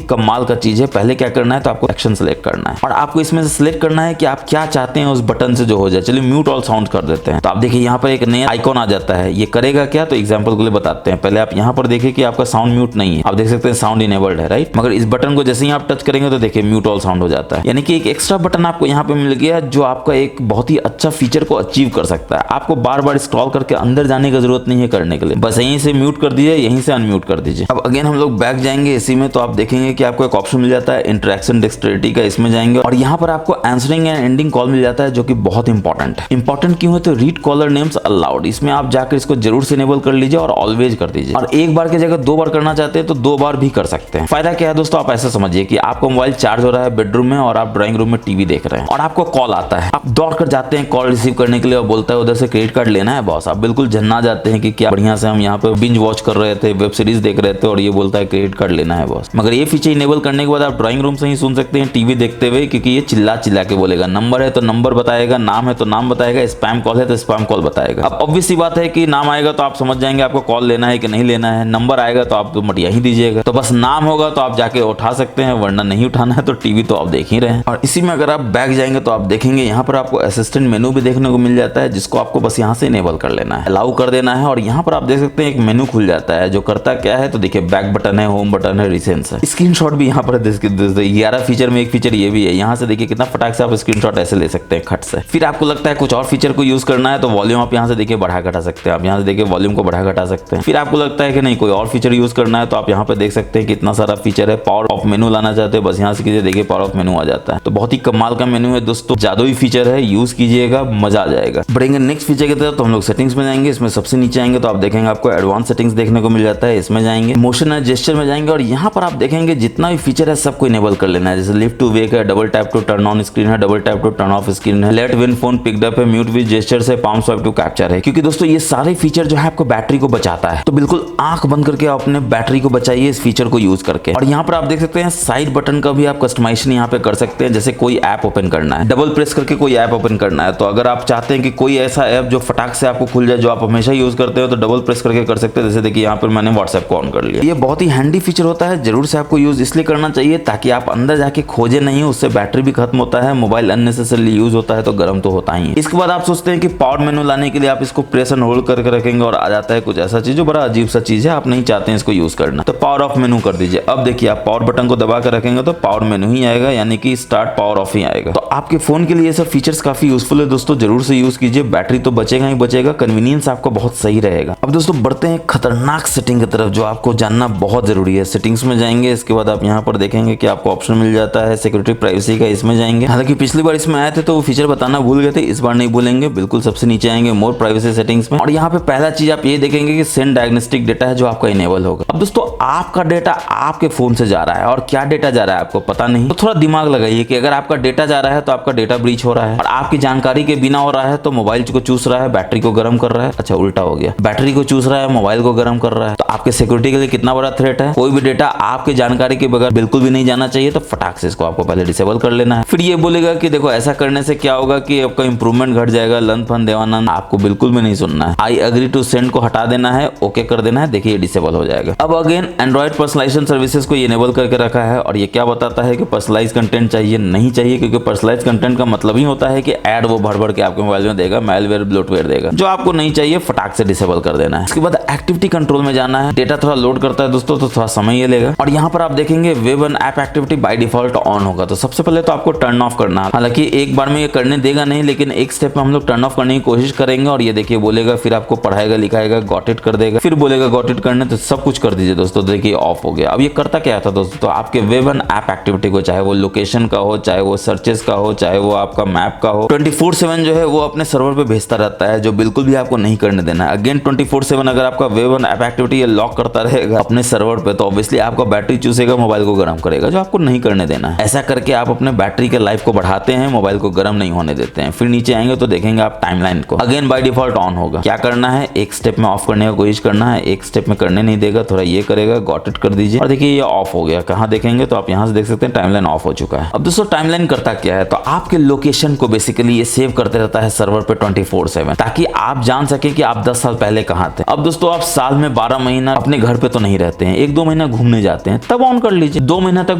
कमाल का चीज है। पहले क्या करना है तो आपको एक्शन सेलेक्ट करना है और आपको इसमें से सिलेक्ट करना है कि आप क्या चाहते हैं उस बटन से जो हो जाए। चलिए म्यूट ऑल साउंड कर देते हैं, तो आप देखिए यहाँ पर एक नया आइकॉन आ जाता है। ये करेगा क्या तो एग्जांपल के लिए बताते हैं। पहले आप यहाँ पर देखिए कि आपका साउंड म्यूट नहीं है, आप देख सकते हैं साउंड इनेबल्ड है, राइट। मगर इस बटन को जैसे ही आप टच करेंगे तो देखिए म्यूट ऑल साउंड हो जाता है, यानी कि एक एक्स्ट्रा बटन आपको यहाँ पे मिल गया जो आपका एक बहुत ही अच्छा फीचर को अचीव कर सकता है। आपको बार बार स्क्रॉल करके अंदर जाने की जरूरत नहीं है करने के लिए, बस बस यहीं से म्यूट कर दीजिए, यहीं से अनम्यूट कर दीजिए। अब अगेन हम लोग बैक जाएंगे इसी में, तो आप देखेंगे कि आपको एक ऑप्शन मिल जाता है इंटरेक्शन डेक्सटेरिटी का, इसमें जाएंगे और यहाँ पर आपको आंसरिंग एंड एंडिंग कॉल मिल जाता है, जो कि बहुत इंपॉर्टेंट है। इंपॉर्टेंट क्यों है? तो रीड कॉलर नेम्स अलाउड, इसमें आप जाकर इसको जरूर से इनेबल कर लीजिए और ऑलवेज कर दीजिए। और एक बार की जगह 2 बार करना चाहते हैं तो 2 बार भी कर सकते हैं। फायदा क्या है दोस्तों, आप ऐसा समझिए कि आपका मोबाइल चार्ज हो रहा है बेडरूम में और आप ड्राइंग रूम में टीवी देख रहे हैं और आपको कॉल आता है, आप दौड़ कर जाते हैं कॉल रिसीव करने के लिए और बोलता है उधर से क्रेडिट कार्ड लेना है बॉस। आप बिल्कुल झन्ना जाते हैं कि क्या बढ़िया से हम यहाँ पे बिंज वॉच कर रहे थे, वेब सीरीज देख रहे थे और ये बोलता है क्रेडिट कार्ड लेना है बॉस। मगर ये फीचर इनेबल करने के बाद आप ड्राइंग रूम से ही सुन सकते हैं टीवी देखते हुए, क्योंकि ये चिल्ला चिल्ला के बोलेगा। नंबर है तो नंबर बताएगा, नाम है तो नाम बताएगा, स्पैम कॉल है तो स्पैम कॉल बताएगा। अब ऑब्वियस सी बात है कि नाम आएगा तो आप समझ जाएंगे आपको कॉल लेना है कि नहीं लेना है, नंबर आएगा तो आप तो मटिया ही दीजिएगा। तो बस नाम होगा तो आप जाके उठा सकते हैं, वरना नहीं उठाना है तो टीवी तो आप देख ही रहे हैं। और इसी में अगर आप बैक जाएंगे तो आप देखेंगे यहाँ पर आपको असिस्टेंट मेनू भी देखने को मिल जाता है, जिसको आपको बस यहाँ से इनेबल कर लेना है, अलाउ कर देना है। और यहाँ पर आप देख सकते हैं एक मेनू खुल जाता है जो करता क्या है, तो देखिए बैक बटन है, होम बटन है, रिसेंट्स है, स्क्रीनशॉट भी यहाँ पर 11 फीचर में एक फीचर ये भी है। यहाँ से देखिए कितना फटाक से आप स्क्रीनशॉट ऐसे ले सकते हैं खट से। फिर आपको लगता है कुछ और फीचर को यूज करना है तो वॉल्यूम आप यहाँ से देखिए बढ़ा घटा सकते हैं, आप यहाँ से देखिए वॉल्यूम को बढ़ा घटा सकते हैं। फिर आपको लगता है कि नहीं कोई और फीचर यूज करना है तो आप यहाँ पे देख सकते हैं कितना सारा फीचर है। पावर ऑफ मेनू लाना चाहते हैं, बस यहाँ से कीजिए, देखिए पावर ऑफ मेनू आ जाता है। तो बहुत ही कमाल का मेनू है दोस्तों, जादुई फीचर है, यूज कीजिएगा, मजा आ जाएगा। बढ़ेंगे नेक्स्ट फीचर की तरफ तो हम लोग सेटिंग्स में जाएंगे। इसमें सबसे नीचे आएंगे तो आप देखेंगे आपको एडवांस सेटिंग्स देखने को मिल जाता है, इसमें जाएंगे मोशन एंड जेस्चर में जाएंगे और यहाँ पर आप देखेंगे जितना भी फीचर है सबको इनेबल कर लेना है। जैसे लिफ्ट टू वेक है, double tap to turn on screen है, double tap to turn off screen है, let when phone picked up है, म्यूट विद जेस्चर है, पाम स्वाइप टू कैप्चर है। क्योंकि दोस्तों ये सारे फीचर जो है आपको बैटरी को बचाता है, तो बिल्कुल आंख बंद करके आप अपने बैटरी को बचाइए इस फीचर को यूज करके। और यहाँ पर आप देख सकते हैं साइड बटन का भी आप कस्टमाइजेशन यहाँ पे कर सकते हैं। जैसे कोई ऐप ओपन करना है, डबल प्रेस करके कोई ऐप ओपन करना है, तो अगर आप चाहते हैं कि कोई ऐसा ऐप जो फटाक से आपको खुल जाए, जो आप हमेशा यूज करते हो, तो डबल प्रेस करके कर सकते हैं। जैसे देखिए यहाँ पर मैंने व्हाट्सएप को ऑन कर लिया। ये बहुत ही हैंडी फीचर होता है, जरूर से आपको यूज इसलिए करना चाहिए ताकि आप अंदर जाके खोजे नहीं, उससे बैटरी भी खत्म होता है, मोबाइल अननेसेसरली यूज होता है तो गर्म तो होता ही है। इसके बाद आप सोचते हैं कि पावर मेनू लाने के लिए आप इसको प्रेस एंड होल्ड करके रखेंगे और आ जाता है कुछ ऐसा चीज जो बड़ा अजीब सा चीज है, आप नहीं चाहते हैं इसको यूज करना, तो पावर ऑफ मेनू कर दीजिए। अब देखिए आप पावर बटन को दबा कर रखेंगे तो पावर मेनू ही आएगा, यानी कि स्टार्ट पावर ऑफ ही आएगा। तो आपके फोन के लिए ये सब फीचर्स काफी यूजफुल है दोस्तों, जरूर से यूज कीजिए, बैटरी तो बचेगा ही बचेगा, कन्वीनियंस आपको बहुत सही रहेगा। अब दोस्तों बढ़ते हैं खतरनाक सेटिंग की तरफ, जो आपको जानना बहुत जरूरी है। सेटिंग्स में जाएंगे, इसके बाद आप यहाँ पर देखेंगे कि आपको ऑप्शन मिल जाता है सिक्योरिटी प्राइवेसी का, इसमें जाएंगे। हालांकि पिछली बार इसमें आए थे तो वो फीचर बताना भूल गए थे, इस बार नहीं भूलेंगे, बिल्कुल सबसे नीचे आएंगे मोर प्राइवेसी सेटिंग्स में और यहाँ पे पहला चीज आप ये देखेंगे कि सेंड डायग्नोस्टिक डेटा है जो आपका इनेबल होगा। अब दोस्तों आपका डेटा आपके फोन से जा रहा है और क्या डेटा जा रहा है आपको पता नहीं, तो थोड़ा दिमाग लगाइए कि अगर आपका डेटा जा रहा है तो आपका डेटा ब्रीच हो रहा है और आपकी जानकारी के बिना हो रहा है तो मोबाइल को चूस रहा है, बैटरी को गर्म कर रहा है। अच्छा उल्टा हो गया, बैटरी को चूस रहा है, मोबाइल को गर्म कर रहा है। तो आपके सिक्योरिटी के लिए कितना बड़ा थ्रेट है। कोई भी डेटा आपके जानकारी के बगैर बिल्कुल भी नहीं जाना चाहिए, तो फटाक से इसको आपको पहले डिसेबल कर लेना है। फिर ये बोलेगा कि देखो ऐसा करने से क्या होगा कि आपका इंप्रूवमेंट घट जाएगा, लन फन देवानंद आपको बिल्कुल भी नहीं सुनना है। आई एग्री टू सेंड को हटा देना है, ओके कर देना है, देखिए डिसेबल हो जाएगा। अब अगेन एंड्रॉइड पर्सनलाइजेशन सर्विसेज को इनेबल करके रखा है और ये क्या बताता है कि पर्सनलाइज कंटेंट चाहिए नहीं चाहिए, क्योंकि पर्सनलाइज कंटेंट का मतलब ही होता है कि ऐड वो भर भर के आपके मोबाइल में देगा, मेलवेयर ब्लोटवेयर देगा, जो आपको नहीं चाहिए फटाक से डिसेबल कर देना है। इसके बाद एक्टिविटी कंट्रोल में जाना है। डेटा थोड़ा लोड करता है दोस्तों, तो थोड़ा समय ये लेगा और यहाँ पर आप देखेंगे web and app activity by default on होगा। तो सबसे पहले तो आपको टर्न ऑफ करना है, हालांकि एक बार में ये करने देगा नहीं, लेकिन एक स्टेप में हम लोग टर्न ऑफ करने की कोशिश करेंगे और ये देखिए बोलेगा, फिर आपको पढ़ाएगा लिखाएगा, गॉट इट कर देगा, फिर बोलेगा गॉट इट करने, तो सब कुछ कर दीजिए दोस्तों। देखिए ऑफ हो गया। अब ये करता क्या था दोस्तों, तो आपके वेब एंड ऐप एक्टिविटी को, चाहे वो लोकेशन का हो, चाहे वो सर्चेस का हो, चाहे वो आपका मैप का हो, 24/7 जो है वो अपने सर्वर पे भेजता रहता है, जो बिल्कुल भी आपको नहीं करने देना है। अगेन 24/7 अगर आपका वेब एंड ऐप एक्टिविटी ये लॉक करता रहेगा अपने सर्वर पे, तो ऑब्वियसली आपका बैटरी चूसेगा, मोबाइल को गर्म करेगा, जो आपको नहीं करने देना है। ऐसा करके आप अपने बैटरी के लाइफ को बढ़ाते हैं, मोबाइल को गर्म नहीं होने देते हैं। फिर नीचे आएंगे तो देखेंगे आप टाइमलाइन को, अगेन बाय डिफॉल्ट ऑन होगा। क्या करना है, एक स्टेप में ऑफ करने का कोशिश करना है, एक स्टेप में करने नहीं देगा, थोड़ा ये करेगा, गॉट इट कर दीजिए और देखिए ये ऑफ हो गया। कहाँ देखेंगे तो आप यहाँ से देख सकते हैं टाइमलाइन ऑफ हो चुका है। अब दोस्तों टाइमलाइन करता क्या है, तो आपके लोकेशन को बेसिकली ये सेव करते रहता है सर्वर पे 24/7, ताकि आप जान सके कि आप 10 साल पहले कहाँ थे। अब दोस्तों आप साल में 12 महीना अपने घर पे तो नहीं रहते हैं, 1-2 महीना घूमने जाते हैं, तब ऑन कर लीजिए। 2 महीना तक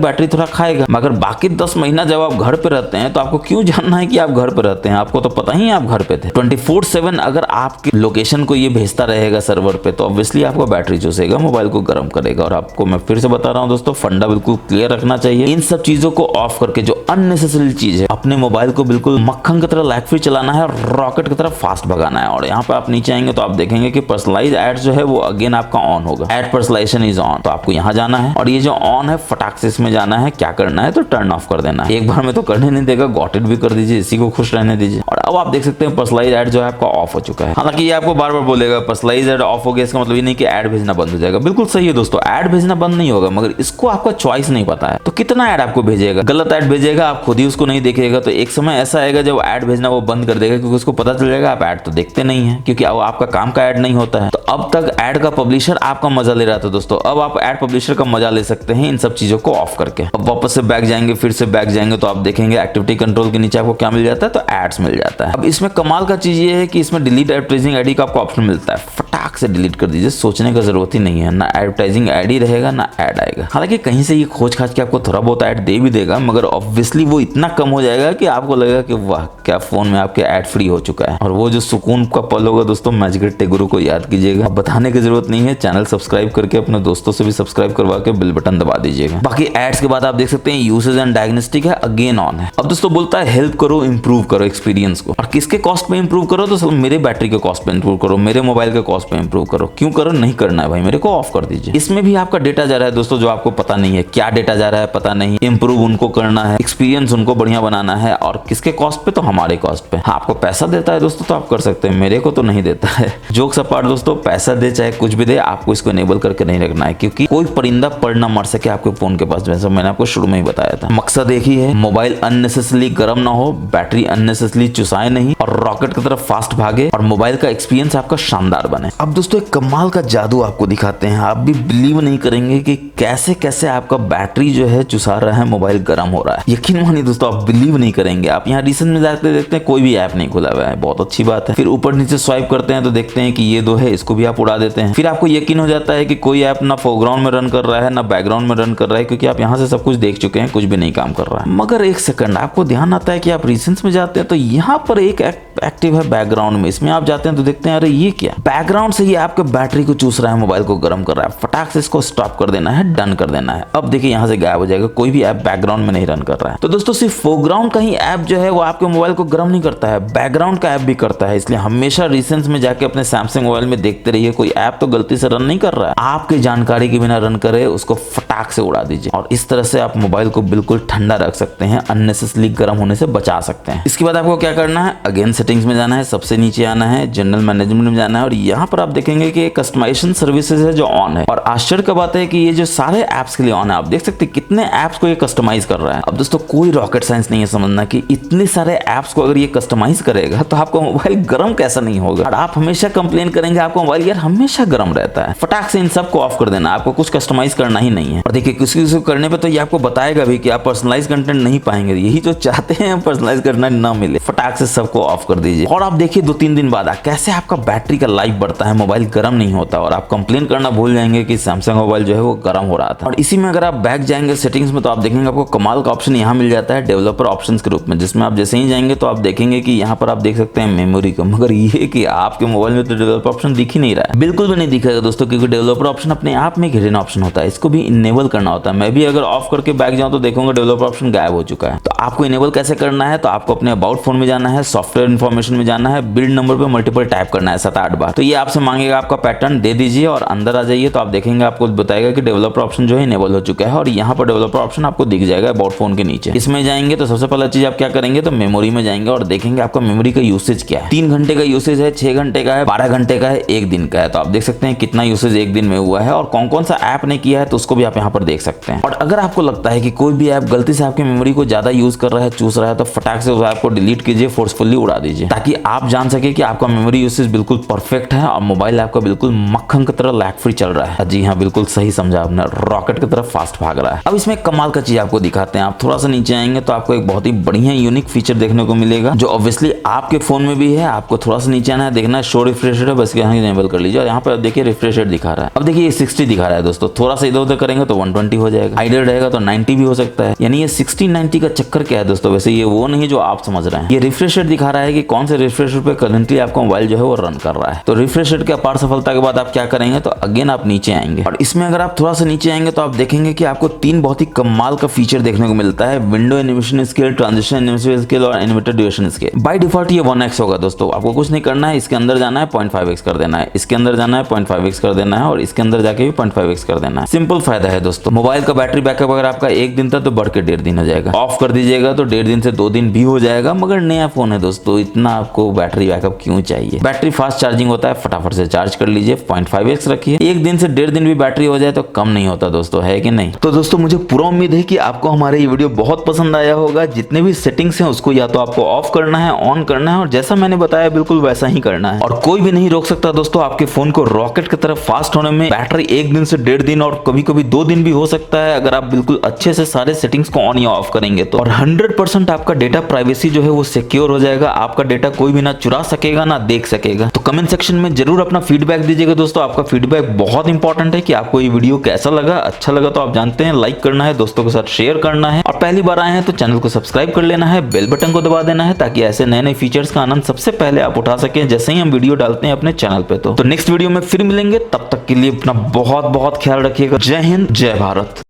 बैटरी थोड़ा खाएगा, मगर बाकी 10 महीना जब आप घर पे रहते हैं तो आपको क्यों जानना है कि आप घर पे रहते हैं, आपको तो पता ही आप घर पे थे। 24/7 अगर आपकी लोकेशन को ये भेजता रहेगा सर्वर पे, तो ऑब्वियसली आपको बैटरी चूसेगा, मोबाइल को गर्म करेगा। और आपको मैं फिर से बता रहा हूँ दोस्तों, फंडा बिल्कुल क्लियर रखना चाहिए। इन सब चीजों को ऑफ करके जो अननेसेसरी चीज है, अपने मोबाइल को बिल्कुल मक्खन की तरह लैग फ्री चलाना है, रॉकेट की तरह फास्ट भगाना है। और यहाँ पे आप नीचे आएंगे तो आप देखेंगे कि पर्सनलाइज पर्सनलाइज एड्स जो है वो अगेन आपका ऑन होगा। एड पर्सनलाइजेशन इज ऑन, तो आपको यहाँ जाना है और ये जो ऑन है फटाक से इसमें जाना है। क्या करना है तो टर्न ऑफ कर देना है। एक बार में तो करने नहीं देगा, गॉट इट भी कर दीजिए, इसी को खुश रहने दीजिए। और अब आप देख सकते हैं पर्सनलाइज एड जो है आपका ऑफ हो चुका है। हालांकि ये आपको बार बार बोलेगा पर्सनलाइज एड ऑफ हो गया, इसका मतलब ये नहीं कि एड भेजना बंद हो जाएगा। बिल्कुल सही है दोस्तों, एड भेजना बंद नहीं होगा, मगर इसको आपका चॉइस नहीं पता है। तो कितना एड आपको भेजेगा, गलत एड भेजेगा, आप खुद ही उसको नहीं देखेगा, तो एक समय ऐसा आएगा जब एड भेजना वो बंद कर देगा, क्योंकि उसको पता चल जाएगा आप एड तो देखते नहीं है, क्योंकि अब आपका काम का एड नहीं होता है। तो अब तक एड का पब्लिशर आपका मजा ले रहा था दोस्तों, अब आप एड पब्लिशर का मजा ले सकते हैं इन सब चीजों को ऑफ करके। अब वापस से बैक जाएंगे, फिर से बैक जाएंगे, तो आप देखेंगे एक्टिविटी कंट्रोल के नीचे आपको क्या मिल जाता है, तो एड्स मिल जाता है। अब इसमें कमाल का चीज ये है कि इसमें डिलीट एडवर्टाइजिंग आईडी का आपको ऑप्शन मिलता है। फटाक से डिलीट कर दीजिए, सोचने का जरूरत ही नहीं है, ना एडवर्टाइजिंग आईडी रहेगा ना एड आएगा। हालांकि कहीं से ये खोज खाज के आपको थोड़ा बहुत ऐड दे भी देगा, मगर ऑब्वियसली वो इतना कम हो जाएगा कि आपको लगेगा कि वाह क्या फोन में आपके ऐड फ्री हो चुका है। और वो जो सुकून का पल होगा दोस्तों, मैजिक टेगुरु को याद कीजिएगा। अब बताने की जरूरत नहीं है, चैनल सब्सक्राइब करके अपने दोस्तों से भी सब्सक्राइब करवा के बेल बटन दबा दीजिएगा। बाकी एड्स के बाद आप देख सकते हैं यूसेज एंड डायग्नोस्टिक है, अगेन ऑन है। अब दोस्तों बोलता है हेल्प करो, इंप्रूव करो एक्सपीरियंस को। और किसके कॉस्ट पे इंप्रूव करो, तो मेरे बैटरी के कॉस्ट पे इंप्रूव करो, मेरे मोबाइल के कॉस्ट पे इंप्रूव करो। क्यों करो, नहीं करना है भाई, मेरे को ऑफ कर दीजिए। इसमें भी आपका डेटा जा रहा है दोस्तों, जो आपको पता नहीं है क्या डेटा जा रहा है, पता नहीं। इंप्रूव उनको करना है, एक्सपीरियंस उनको बढ़िया बनाना है, और किसके कॉस्ट पे, तो हमारे कॉस्ट पे। हाँ, आपको पैसा देता है दोस्तों तो आप कर सकते हैं, मेरे को तो नहीं देता है। जोक्स अपार्ट दोस्तों, पैसा दे चाहे कुछ भी दे, आपको इसको इनेबल करके नहीं रखना है, क्योंकि कोई परिंदा पड़ ना मर सके आपके फोन के पास, जैसा मैंने आपको शुरू में ही बताया था। मकसद एक ही है, मोबाइल अननेसेसरली गर्म ना हो, बैटरी अननेसेसरली चुसाए नहीं, और रॉकेट की तरफ फास्ट भागे, और मोबाइल का एक्सपीरियंस आपका शानदार बने। अब दोस्तों एक कमाल का जादू आपको दिखाते हैं, आप भी बिलीव नहीं करेंगे कि कैसे कैसे आपका बैटरी जो है चुसा रहा है, मोबाइल गर्म हो रहा है। यकीन मानिए दोस्तों, आप बिलीव नहीं करेंगे। आप यहाँ रिसेंट में जाकर देखते हैं कोई भी ऐप नहीं खुला हुआ है, बहुत अच्छी बात है। फिर ऊपर नीचे स्वाइप करते हैं तो देखते हैं कि ये दो है, इसको भी आप उड़ा देते हैं। फिर आपको यकीन हो जाता है कि कोई ऐप ना फोरग्राउंड में रन कर रहा है ना बैकग्राउंड में रन कर रहा है, क्योंकि आप यहाँ से सब कुछ देख चुके हैं, कुछ भी नहीं काम कर रहा है। मगर एक सेकंड, आपको ध्यान आता है कि आप रिसेंट्स में जाते हैं तो यहाँ पर एक एक्टिव है बैकग्राउंड में, इसमें आप जाते हैं तो देखते हैं अरे ये क्या, बैकग्राउंड से ये आपके बैटरी को चूस रहा है, मोबाइल को गर्म कर रहा है। फटाक से इसको स्टॉप कर देना है, डन कर देना है। अब देखिए यहाँ से गायब हो जाएगा, कोई भी ऐप बैकग्राउंड में नहीं रन कर रहा है। तो दोस्तों सिर्फ फोरग्राउंड का ही ऐप जो है वो आपके मोबाइल को गर्म नहीं करता है, बैकग्राउंड का ऐप भी करता है। इसलिए हमेशा रिसेंट्स में जाके अपने सैमसंग मोबाइल में देखते रहिए, कोई ऐप तो गलती से रन नहीं कर रहा है, आपकी जानकारी के बिना रन करे, उसको फटाक से उड़ा दीजिए। और इस तरह से आप मोबाइल को बिल्कुल ठंडा रख सकते हैं, अननेसेसरली गर्म होने से बचा सकते हैं। इसके बाद आपको क्या करना है, अगेन सेटिंग्स में जाना है, सबसे नीचे आना है, जनरल मैनेजमेंट में जाना है, और यहाँ पर आप देखेंगे कि कस्टमाइजेशन सर्विसेज है जो ऑन है। और आश्चर्य की बात है कि ये जो सारे ऐप्स के लिए ऑन है, आप देख सकते हैं कितने ऐप्स को ये कस्टमाइज कर रहा है। अब दोस्तों कोई रॉकेट साइंस नहीं है समझना कि इतने सारे ऐप्स को अगर ये कस्टमाइज करेगा तो आपका मोबाइल गर्म कैसा नहीं होगा। और आप हमेशा कंप्लेन करेंगे आपका मोबाइल यार हमेशा गर्म रहता है। फटाक से इन सबको ऑफ कर देना, आपको कुछ कस्टमाइज करना ही नहीं है। और देखिए किसी को करने पे तो ये आपको बताएगा भी कि आप पर्सनलाइज कंटेंट नहीं पाएंगे, यही जो चाहते हैं पर्सनलाइज करना ना मिले। फटाक से सबको ऑफ कर दीजिए। और आप देखिए 2-3 दिन बाद कैसे आपका बैटरी का लाइफ बढ़ता है, मोबाइल गर्म नहीं होता, और आप कंप्लेन करना भूल जाएंगे कि सैमसंग मोबाइल जो है वो गर्म हो रहा था। और इसी में अगर आप बैक जाएंगे सेटिंग्स में तो आप देखेंगे आपको कमाल का ऑप्शन यहाँ मिल जाता है डेवलपर ऑप्शंस के रूप में, जिसमें आप जैसे ही जाएंगे तो आप देखेंगे कि यहाँ पर आप देख सकते हैं मेमोरी का। मगर ये कि आपके मोबाइल में तो डेवलपर ऑप्शन दिख ही नहीं रहा है, बिल्कुल भी नहीं दिखेगा दोस्तों, क्योंकि डेवलपर ऑप्शन अपने आप में एक हिडन ऑप्शन होता है, इसको भी इनेबल करना होता है। मैं भी अगर ऑफ करके बैक जाऊँ तो देखूंगा डेवलपर ऑप्शन गायब हो चुका है। तो आपको इनेबल कैसे करना है, तो आपको अपने अबाउट फोन में जाना है, सॉफ्टवेयर इन्फॉर्मेशन में जाना है, बिल्ड नंबर पे मल्टीपल टाइप करना है 7-8 बार। तो ये आपसे मांगेगा, आपका पैटर्न दे दीजिए और अंदर आ जाइए। तो आप देखेंगे आपको बताएगा कि डेवलपर ऑप्शन जो है इनेबल हो चुका है, और यहाँ पर डेवलपर ऑप्शन आपको दिख जाएगा अबाउट फोन के नीचे। इसमें जाएंगे तो सबसे पहला चीज आप क्या करेंगे, तो मेमोरी में जाएंगे और देखेंगे आपका मेमोरी का यूसेज क्या है। 3 घंटे का यूसेज है, 6 घंटे का है, 12 घंटे का है, 1 दिन का है। तो आप देख सकते हैं कितना यूसेज 1 दिन में हुआ है, और कौन कौन सा ऐप ने किया है तो उसको भी आप यहाँ पर देख सकते हैं। और अगर आपको लगता है कि कोई भी ऐप गलती से आपकी मेमोरी को ज्यादा यूज कर रहा है, चूस रहा है, तो फटाक से उस ऐप को डिलीट कीजिए, फोर्सफुली उड़ा दीजिए, ताकि आप जान सके कि आपका मेमोरी यूसेज बिल्कुल परफेक्ट है और मोबाइल आपका बिल्कुल मक्खन की तरह लैग फ्री चल रहा है। जी हाँ, बिल्कुल सही समझा आपने, रॉकेट की तरफ फास्ट भाग रहा है। अब इसमें कमाल का चीज आपको दिखाते हैं। आप थोड़ा सा नीचे आएंगे तो आपको एक बहुत ही बढ़िया यूनिक फीचर देखने को मिलेगा, जो ऑब्वियसली आपके फोन में भी है। आपको थोड़ा सा नीचे आना है, देखना है शो रिफ्रेश रेट है, बस यहाँ इनेबल कर लीजिए। और यहाँ पर देखिए रिफ्रेश रेट दिखा रहा है। अब देखिए 60 दिखा रहा है दोस्तों, थोड़ा सा इधर उधर करेंगे तो 120 हो जाएगा, आइडियल रहेगा तो 90 भी हो सकता है। यानी ये 60-90 का चक्कर क्या है दोस्तों, वैसे ये वो नहीं जो आप समझ रहे हैं। ये रिफ्रेश रेट दिखा रहा है कि कि कौन से रिफ्रेश रेट पे करंटली आपका मोबाइल जो है वो रन कर रहा है। तो रिफ्रेश रेट के अपार सफलता के बाद आप क्या करेंगे, तो अगेन आप नीचे आएंगे और इसमें अगर आप थोड़ा सा नीचे आएंगे तो आप देखेंगे कि आपको 3 बहुत ही कमाल का फीचर देखने को मिलता है, window animation scale, transition animation scale और animated duration scale. By default ये 1x होगा दोस्तों, आपको कुछ नहीं करना है, इसके अंदर जाना है 0.5x कर देना है, इसके अंदर जाना है 0.5x कर देना है और इसके अंदर जाके भी 0.5x कर देना है। सिंपल फायदा है दोस्तों। मोबाइल का बैटरी बैकअप अगर आपका 1 दिन था तो बढ़ के 1.5 दिन हो जाएगा, ऑफ कर दीजिएगा तो 1.5 दिन से 2 दिन भी हो जाएगा। मगर नया फोन है दोस्तों, इतना आपको बैटरी बैकअप क्यों चाहिए। बैटरी फास्ट चार्जिंग होता है, फटाफट से चार्ज कर लीजिए, 0.5x रखिए, 1 दिन से 1.5 दिन भी बैटरी हो जाए तो कम नहीं होता दोस्तों, है कि नहीं। तो दोस्तों मुझे पूरा उम्मीद है कि आपको हमारा ये वीडियो बहुत पसंद आया होगा। जितने भी सेटिंग्स हैं उसको या तो आपको ऑफ करना है, ऑन करना है और जैसा मैंने बताया बिल्कुल वैसा ही करना है। और कोई भी नहीं रोक सकता दोस्तों आपके फोन को रॉकेट की तरफ फास्ट होने में। बैटरी 1 दिन से 1.5 दिन और कभी कभी 2 दिन भी हो सकता है अगर आप बिल्कुल अच्छे से सारे सेटिंग्स को ऑन या ऑफ करेंगे तो। और 100% आपका डेटा प्राइवेसी जो है वो सिक्योर हो जाएगा, आपका डेटा कोई भी ना चुरा सकेगा ना देख सकेगा। तो कमेंट सेक्शन में जरूर अपना फीडबैक दीजिएगा दोस्तों, आपका फीडबैक बहुत इंपॉर्टेंट है कि आपको ये वीडियो कैसा लगा। अच्छा लगा तो आप जानते हैं लाइक करना है, दोस्तों के साथ शेयर करना है और पहली बार आए हैं तो चैनल को सब्सक्राइब कर लेना है, बेल बटन को दबा देना है ताकि ऐसे नए नए फीचर्स का आनंद सबसे पहले आप उठा सकें जैसे ही हम वीडियो डालते हैं अपने चैनल पे। तो नेक्स्ट वीडियो में फिर मिलेंगे, तब तक के लिए अपना बहुत बहुत ख्याल रखिएगा। जय हिंद, जय भारत।